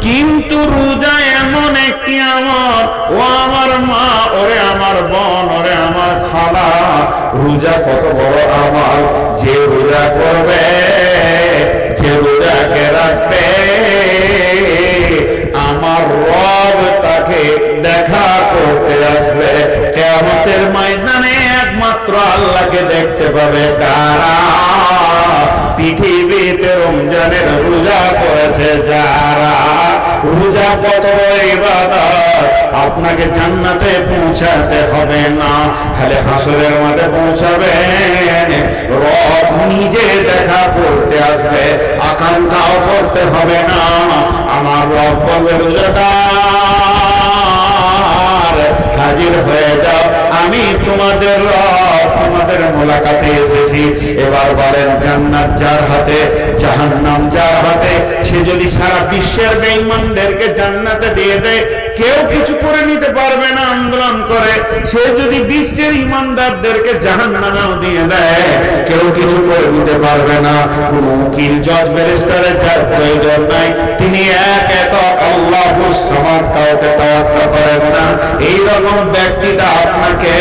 কিন্তু রোজা এমন একটি আমল, ও আমার মা, ওরে আমার বোন, ওরে আমার খালা, রোজা কত বড় আমল। যে রোজা করবে, যে রোজাকে রাখবে, আমার রব তাকে দেখা করতে আসবে। কিয়ামতের ময়দানে একমাত্র আল্লাহকে দেখতে পাবে কারা? পৃথিবীতে রমজানের রোজা করেছে যারা। রোজা কত বড় ইবাদত। আপনাকে জান্নাতে পৌঁছাতে হবে না, খালি হাসরের মাঠে পৌঁছাবেন। রব নিজে দেখা করতে আসবে, আকাঙ্ক্ষাও করতে হবে না। আমার রব বলবে রোজাটা হাজির হয়ে যাও, আমি তোমাদের রব, তোমাদের মোলাকাতে এসেছি। এবার বলেন, জান্নাত যার হাতে, জাহান্নাম যার হাতে। সে যদি সারা বিশ্বের বেঈমানদেরকে জান্নাতে দিয়ে দেয়, কেউ কিছু করে নিতে পারবে না আন্দোলন করে। সে যদি বিশ্বের ইমানদারদেরকে জাহান্নামেও দিয়ে দেয়, কেউ কিছু করে নিতে পারবে না। কোন উকিল, জজ, ব্যারিস্টারের যার প্রয়োজন নাই। তিনি এক একক আল্লাহুস সামাদ, কাউকে তাওয়াক্কুল করেন না। এইরকম ব্যক্তিটা আপনাকে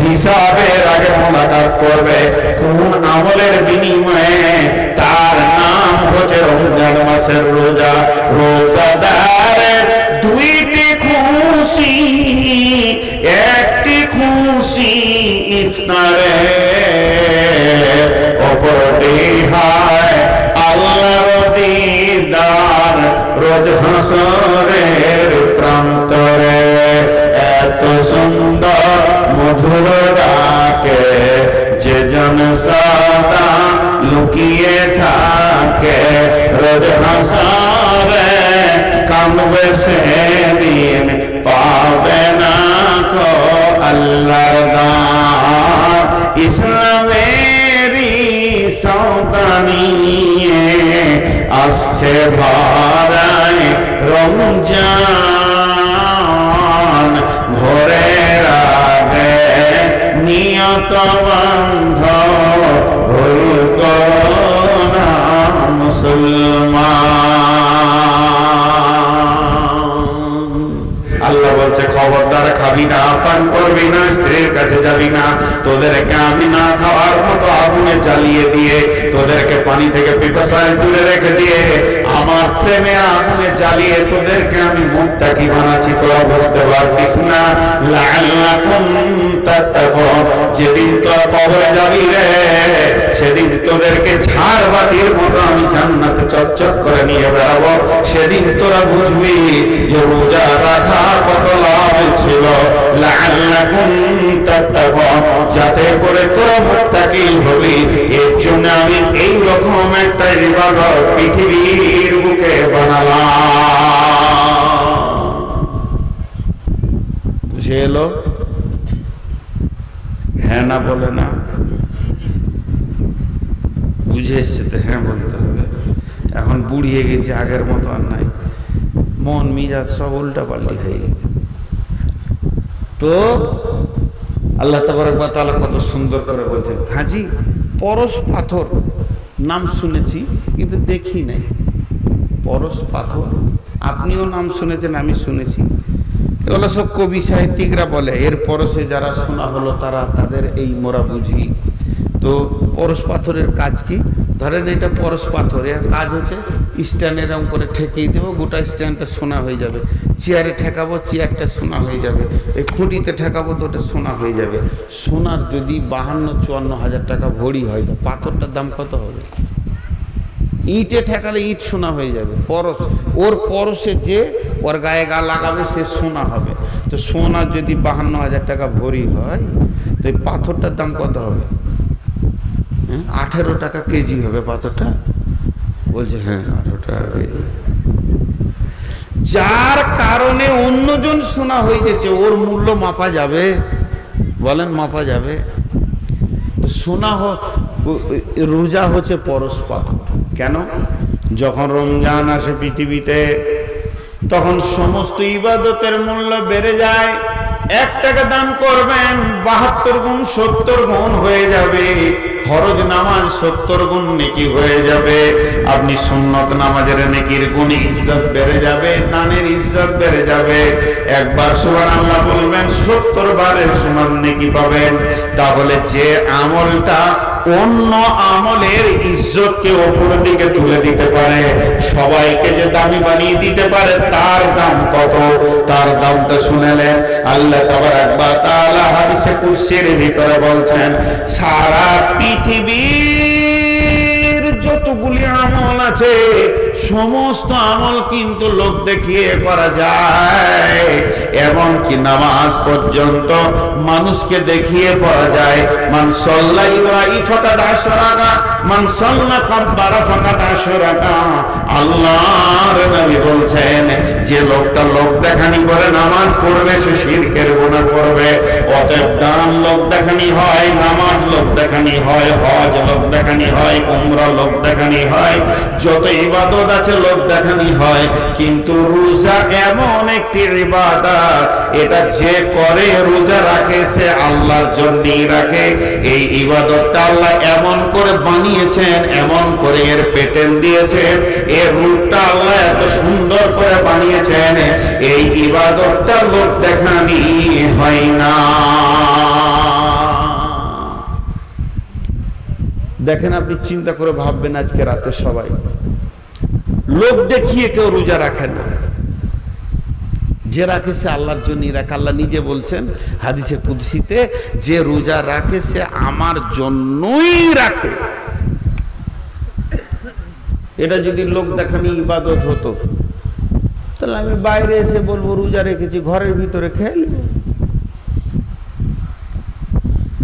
হিসাবের আগে মোলাকাত করবে কোন আমলের বিনিময়ে? তার নাম হচ্ছে রমজান মাসের রোজা। রোজাদারের দুইটি খুশি, একটি খুশি ইফতারে, অপরটি হয় আল্লাহর দিদার রোজ হাসরের প্রান্তরে। এত সুন্দর মধুর ডাকে যে জন সদা লুকিয়ে থাকে, রোজ হাসরে কাঁদবে সেদিন, পাবে না কো আল্লাহর দান। ইসলামেরই সন্তানি আসছে ভরায় রমজান, ভোরের আগে নিয়ত বন্ধ ভুল করো না মুসলমান। আল্লাহ বলছে, খবরদার খাবি না, পান করবি না, স্ত্রীর কাছে যাবি না। তোদেরকে আমি না খাওয়ার মতো আগুনে জ্বালিয়ে দিয়ে, তোদেরকে পানি থেকে পিপাসায় দূরে রেখে দিয়ে, আমার প্রেমের আগুনে জ্বালিয়ে তোদেরকে আমি মুত্তাকি বানাচ্ছি। তোরা বুঝতে পারছিস না? লাআল্লাকুম তাত্তাকুন। যেদিন তোরা কবরে যাবি রে, সেদিন তোদেরকে ঝাড়বাতির মতো আমি জান্নাতে চকচক করে নিয়ে বেড়াবো। সেদিন তোরা বুঝবি যে রোজা রাখা কত লাভ ছিল। লাআল্লাকুম তাত্তাকুন, যাতে করে তোরা মুত্তাকি হবি। এর জন্য আমি এই রকম একটা ইবাদত পৃথিবীর বুকে বানালাম। বুঝে এলো? হ্যাঁ না বলে না? বুঝে এসছে তো হ্যাঁ বলতে হবে। এখন বুড়িয়ে গেছে, আগের মতো আর নাই। মন মিজাজ সব উল্টা পাল্টি হয়ে গেছে। তো আল্লাহ তাবারক ওয়া তাআলা কত সুন্দর করে বলছেন, হাজি পরশ পাথর নাম শুনেছি কিন্তু দেখি নাই। পরশ পাথর আপনিও নাম শুনেছেন, আমি শুনেছি। এগুলো সব কবি সাহিত্যিকরা বলে। এর পরশে যারা শোনা হলো তারা, তাদের এই মোরা বুঝি। তো পরশ পাথরের কাজ কি? ধরেন এটা পরশ পাথর, এর কাজ হচ্ছে স্ট্যান্ড এরকম করে ঠেকিয়ে দেবো, গোটা স্ট্যান্ডটা সোনা হয়ে যাবে। চেয়ারে ঠেকাবো, চেয়ারটা সোনা হয়ে যাবে। এই খুঁটিতে ঠেকাবো তো ওটা সোনা হয়ে যাবে। সোনার যদি 52-54 হাজার টাকা ভরি হয়, তো পাথরটার দাম কত হবে? ইটে ঠেকালে ইট সোনা হয়ে যাবে। পরশ, ওর পরশে যে ওর গায়ে গা লাগাবে সে সোনা হবে। তো সোনা যদি 52 হাজার টাকা ভরি হয়, তো এই পাথরটার দাম কত হবে? 18 টাকা কেজি হবে পাথরটা। বলছে হ্যাঁ 18 টাকা কেজি। যার কারণে অন্যজন সোনা হয়ে গেছে, ওর মূল্য মাপা যাবে? বলেন মাপা যাবে? তো সোনা রোজা হচ্ছে পরশ পাথর। কেন? যখন রমজান আসে পৃথিবীতে, তখন সমস্ত ইবাদতের মূল্য বেড়ে যায়। 1 টাকা দান করবেন 72 গুণ 70 গুণ হয়ে যাবে। ফরজ নামাজ 70 গুণ নেকি হয়ে যাবে। আপনি সুন্নত নামাজের নেকির গুণ ইজ্জত বেড়ে যাবে, দানের ইজ্জত বেড়ে যাবে। একবার সুবহানাল্লাহ বলবেন 70 বারের সমান নেকি পাবেন। তাহলে যে আমলটা অন্য আমলের ইজ্জতকে উপর দিকে তুলে দিতে পারে, সবাইকে যে দামি বানিয়ে দিতে পারে, তার দাম কত? তার দামটা শুনেলেন আল্লাহ তাবারাক ওয়া তাআলা হাদিসে কুরসির ভিতরে বলছেন, সারা পৃথিবীর যতগুলি আমল আছে সমস্ত আমল কিন্তু লোক দেখিয়ে করা যায়। এমনকি নামাজ পর্যন্ত মানুষকে দেখিয়ে পড়া যায়। মান সাল্লা ইউরাই ফাকাদ আশরাকা, মান সাল্লা কাব্বারা ফাকাদ আশরাকা। আল্লাহর নবী বলছেন, যে লোকটা লোক দেখানি করে নামাজ পড়বে সে শিরকের গুনাহ করবে। অতএব দান লোক দেখানি হয়, নামাজ লোক দেখানি হয়, হজ লোক দেখানি হয়, উমরা লোক দেখানি হয়, যত ইবাদত আছে লোক দেখানি হয়। কিন্তু রোজা এমন একটি ইবাদত, এটা যে করে রোজা রাখে সে আল্লাহর জন্যই রাখে। এই ইবাদতটা আল্লাহ এমন করে বানিয়েছেন, এমন করে এর প্যাটার্ন দিয়েছেন, এর রূপটা আল্লাহ এত সুন্দর করে বানিয়েছেন, এই ইবাদতটা লোক দেখানি হয় না। দেখেন, আপনি চিন্তা করে ভাববেন, আজকে রাতে সবাই লোক দেখিয়ে কেউ রোজা রাখে না। যে রাখে সে আল্লাহর জন্যই রাখে। আল্লাহ নিজে বলছেন হাদিসে কুদসিতে, যে রোজা রাখে সে আমার জন্যই রাখে। এটা যদি লোক দেখানি ইবাদত হতো, তাহলে আমি বাইরে এসে বলবো রোজা রেখেছি, ঘরের ভিতরে খেয়ে নেব।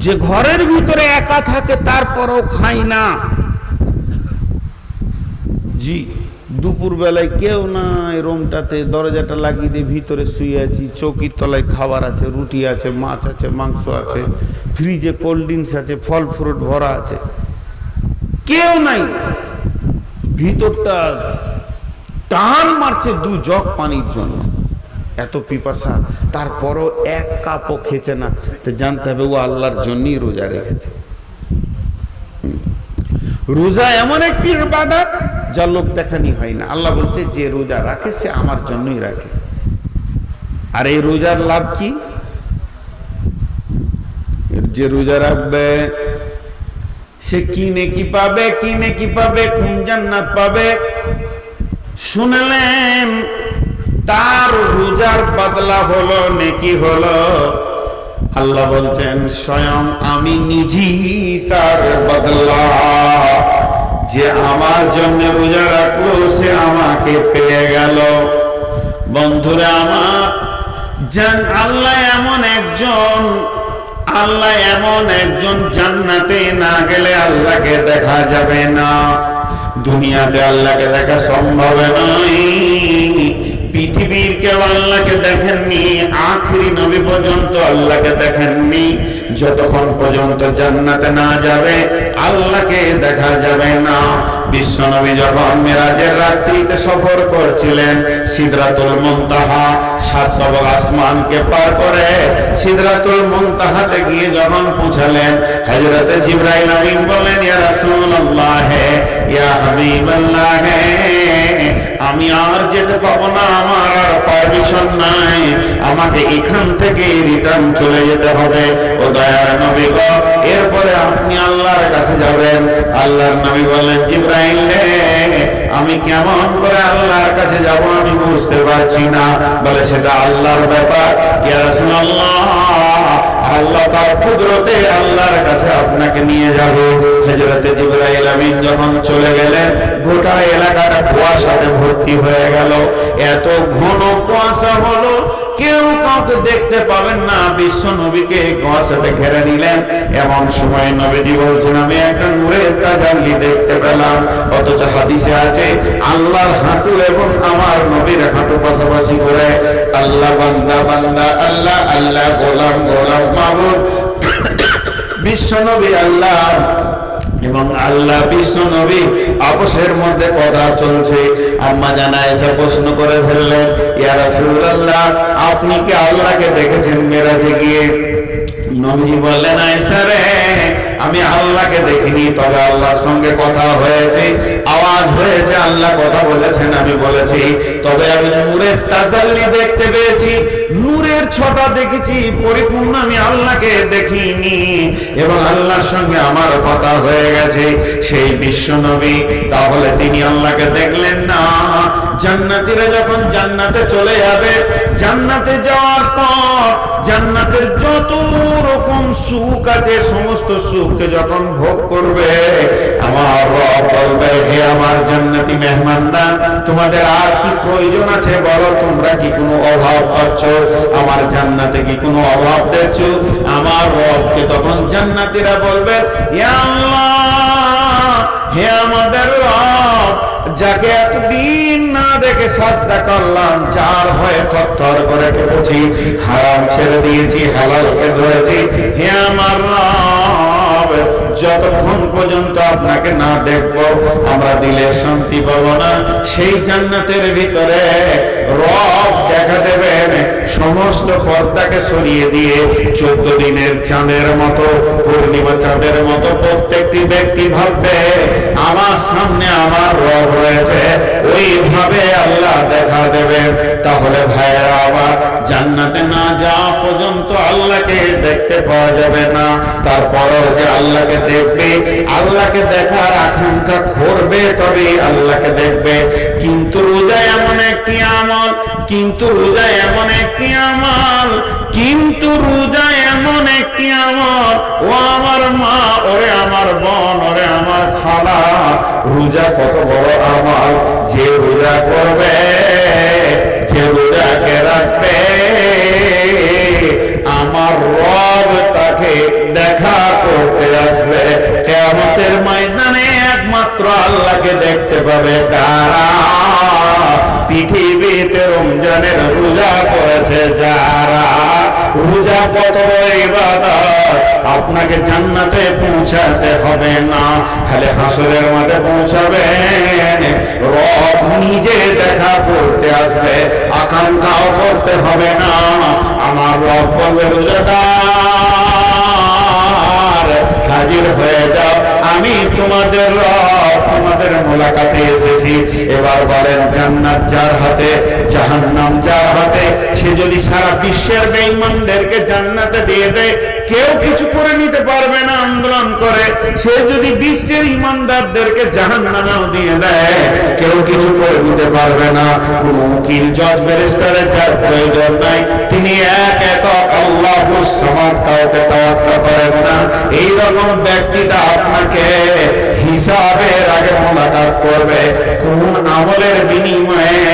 যে ঘরের ভিতরে একা থাকে তারপরও খাই না, জি দুপুর বেলায় কেউ নাই, রুমটাতে দরজাটা লাগিয়ে দিয়ে ভিতরে শুয়ে আছি, চৌকির তলায় খাবার আছে, রুটি আছে, মাছ আছে, মাংস আছে, ফ্রিজে কোল্ড ড্রিঙ্কস আছে, ফল ফ্রুট ভরা আছে, কেউ নাই, ভিতরটা টান মারছে 2 জগ পানির জন্য, এত পিপাসা, তারপরও এক কাপও খেছে না। তো জানতে হবে ও আল্লাহর জন্যই রোজা রেখেছে। রোজা এমন একটি ইবাদত যা লোক দেখানি হয় না। আল্লাহ বলছে, যে রোজা রাখে সে আমার জন্যই রাখে। আর এই রোজার লাভ কি? যে রোজা রাখবে সে কি নেকি পাবে, কি নেকি পাবে, কোন জান্নাত পাবে শুনলেন? তার রোজার বদলা হলো নেকি হলো, আল্লাহ বলছেন স্বয়ং আমি নিজেই তার বদলা। যে আমার জন্য রোজা রাখলো সে আমাকে পেয়ে গেল। বন্ধুরা আমার, জান আল্লাহ এমন একজন জান্নাতে না গেলে আল্লাহকে দেখা যাবে না। দুনিয়াতে আল্লাহকে দেখা সম্ভব নয়। পৃথিবীর কেউ আল্লাহকে দেখেননি, আখিরি নবী পর্যন্ত আল্লাহকে দেখেননি। যতক্ষণ পর্যন্ত জান্নাতে না যাবে আল্লাহকে দেখা যাবে না। বিশ্ব নবী যখন মেরাজের রাত্রিতে সফর করছিলেন, সিদরাতুল মুনতাহা 7 নম্বর আসমানকে পার করে সিদরাতুল মুনতাহাতে গিয়ে যখন পৌঁছালেন, হযরতে জিবরাইল আমিন বললেন, ইয়া রাসূলুল্লাহ, ইয়া হাবিবাল্লাহ, আমি আর যেতে পাবো না, আমার আর পারমিশন নাই, আমাকে এখান থেকে রিটার্ন চলে যেতে হবে। ও দয়ার নবী গো, এরপরে আপনি আল্লাহর কাছে যাবেন। আল্লাহর নবী বললেন, জিবরাইল রে, আমি কেমন করে আল্লাহর কাছে যাব আমি বুঝতে পারছি না। বলে, সেটা আল্লাহর ব্যাপার। ইয়া রাসূলুল্লাহ, আল্লাহ তার কুদরতে আল্লাহর কাছে আপনাকে নিয়ে যাবে। হযরতে জিবরাইল আমিন যখন চলে গেলেন, গোটা এলাকাটা কুয়াশাতে ভর্তি হয়ে গেল। এত ঘন কুয়াশা হলো কেউ কাউকে দেখতে পাবেন না। বিশ্ব নবীকে কুয়াশাতে ঘিরে নিলেন। এমন সময় নবীজি বলছেন, আমি একটা নূরের তাজাল্লি দেখতে পেলাম। অথচ হাদিসে আছে, আল্লাহর হাঁটু এবং আমার নবীর হাঁটু পাশাপাশি করে, আল্লাহ বান্দা বান্দা, আল্লাহ আল্লাহ, গোলাম গোলাম মাবুদ। বিশ্ব নবী আল্লাহ এবং আল্লাহ বিশ্ব নবী আপসের মধ্যে কথা চলছে। আম্মা জানা এসে প্রশ্ন করে ফেললেন, ইয়া রাসূলুল্লাহ, আপনি কি আল্লাহকে দেখেছেন মেরাজে গিয়ে? নবী বললেন, আয়েশা রে, আমি আল্লাহকে দেখিনি, তবে আল্লাহর সঙ্গে কথা হয়েছে, আওয়াজ হয়েছে, আল্লাহ কথা বলেছেন, আমি বলেছি। তবে আমি নূরের তাজাল্লি দেখতে পেয়েছি, নূরের ছটা দেখেছি, পরিপূর্ণ আমি আল্লাহকে দেখিনি এবং আল্লাহর সঙ্গে আমার কথা হয়ে গেছে। সেই বিশ্ব নবী তাহলে তিনি আল্লাহকে দেখলেন না। জান্নাতীরা যখন জান্নাতে চলে যাবে, জান্নাতে যাওয়ার পর জান্নাতের যত রকম সুখ আছে সমস্ত সুখকে যখন ভোগ করবে, আমার রব বলবে, হে আমার জান্নাতি মেহমানরা, তোমাদের আর কি প্রয়োজন আছে বলো? তোমরা কি কোনো অভাব পাচ্ছ? আমার জান্নাতে কি কোনো অভাব দেখছো? আমার রবকে তখন জান্নাতীরা বলবে, ইয়া আল্লাহ, হে আমাদের রব, যাকে এতদিন না দেখে সাজদা করলাম, যার ভয়ে থরথর করে কেঁপেছি, হারাম ছেড়ে দিয়েছি, হালালকে ধরেছি, হে আমার রব, যতক্ষণ পর্যন্ত আপনাকে না দেখব আমরা দিলে শান্তি পাবো না। সেই জান্নাতের ভিতরে রব দেখা দেবেন, সমস্ত পর্দাকে সরিয়ে দিয়ে 14 দিনের চাঁদের মতো, পূর্ণিমা চাঁদের মতো প্রত্যেকটি ব্যক্তি ভাববে আমার সামনে আমার রব রয়েছে, ওইভাবে আল্লাহ দেখা দেবেন। তাহলে ভাইরা আমার, জান্নাতে না যাওয়া পর্যন্ত আল্লাহকে দেখতে পাওয়া যাবে না। তারপরও যে আল্লাহকে দেখবে, আল্লাহকে দেখার আকাঙ্ক্ষা করবে, তবে আল্লাহকে দেখবে। কিন্তু রোজা এমন একটি আমল, কিন্তু রোজা এমন একটি আমল, কিন্তু রোজা এমন একটি আমল, ও আমার মা, ওরে আমার বোন, ওরে আমার খালা, রোজা কত বড় আমল। যে রোজা করবে, যে রোজাকে রাখবে, আমার রব তাকে দেখা করতে আসবে। কিয়ামতের ময়দানে একমাত্র আল্লাহকে দেখতে পাবে কারা? পৃথিবীতে রমজানের রোজা করেছে যারা। রোজা কত বড় ইবাদত, আপনাকে জান্নাতে পৌঁছাতে হবে না, খালি হাসরের মাঠে পৌঁছাবেন। রব নিজে দেখা করতে আসবে, আকাঙ্ক্ষাও করতে হবে না। আমার রব বলবে, রোজাদার হাজির হয়ে যাও, আমি তোমাদের রব, তোমাদের মোলাকাতে এসেছি। এবার বলেন, জান্নাত যার হাতে, জাহান্নাম যার হাতে। সে যদি সারা বিশ্বের বেঈমানদেরকে জান্নাতে দিয়ে দেয়, কেউ কিছু করে নিতে পারবে না আন্দোলন করে। সে যদি বিশ্বের ইমানদারদেরকে জাহান্নামেও দিয়ে দেয়, কেউ কিছু করে নিতে পারবে না। কোন উকিল, জজ, ব্যারিস্টারের যার প্রয়োজন নাই, তিনি এক একক আল্লাহুস সামাদ, কাউকে তাওয়াক্কুল করেন না। এই রকম ব্যক্তিটা আপনাকে হিসাবের আগে মোলাকাত করবে কোন আমলের বিনিময়ে?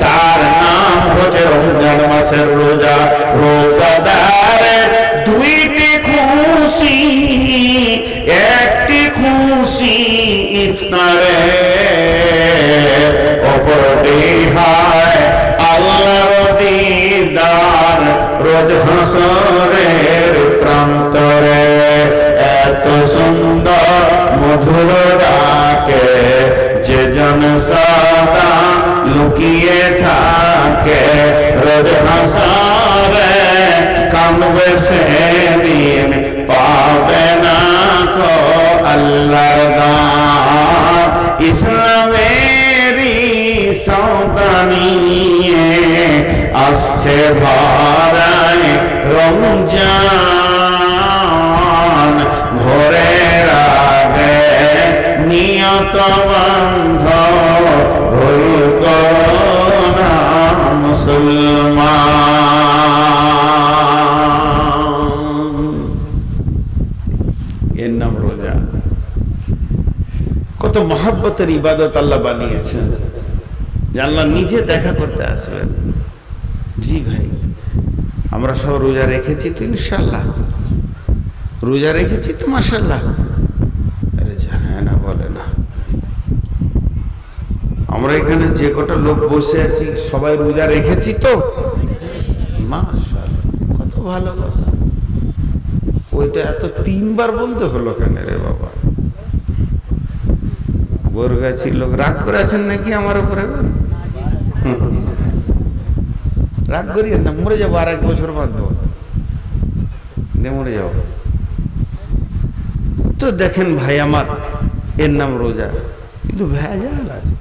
তার নাম হচ্ছে রমজান মাসের রোজা। রোজাদারের দুইটি খুশি, একটি খুশি ইফতারে, অপরটি হয় আল্লাহর দিদার রোজ হাসরের প্রান্তরে। এত সুন্দর মধুর ডাকে যে জন সদা লুকিয়ে থাকে, রোজ হাসরে কাঁদবে সেদিন, পাবে না কো আল্লাহর দান। ইসলামেরই সন্তানিয়ে আসছে ভরায় রমজান, ভোরের আগে নিয়ত বন্ধ, ভুল করো না মুসলমান। এর নাম রোজা। কত মহব্বতের ইবাদত আল্লাহ বানিয়েছেন, যে আল্লাহ নিজে দেখা করতে আসবেন। জি ভাই, আমরা সব রোজা রেখেছি তো ইনশাল্লাহ, রোজা রেখেছি তো মাশাল্লাহ। আরে হ্যাঁ না বলে না, আমরা এখানে যে কটা লোক বসে আছি সবাই রোজা রেখেছি তো মাশাল্লাহ। কত ভালো কথা। ওইটা এত 3 বার বলতে হলো কেন রে বাবা? বরগাছি লোক রাগ করে আছেন নাকি আমার উপরে? রাগ করিয়েন না, মরে যাবো, আর 1 বছর বাঁচবো, মরে যাবো। তো দেখেন ভাই আমার, এর নাম রোজা, কিন্তু ভেজাল আছে।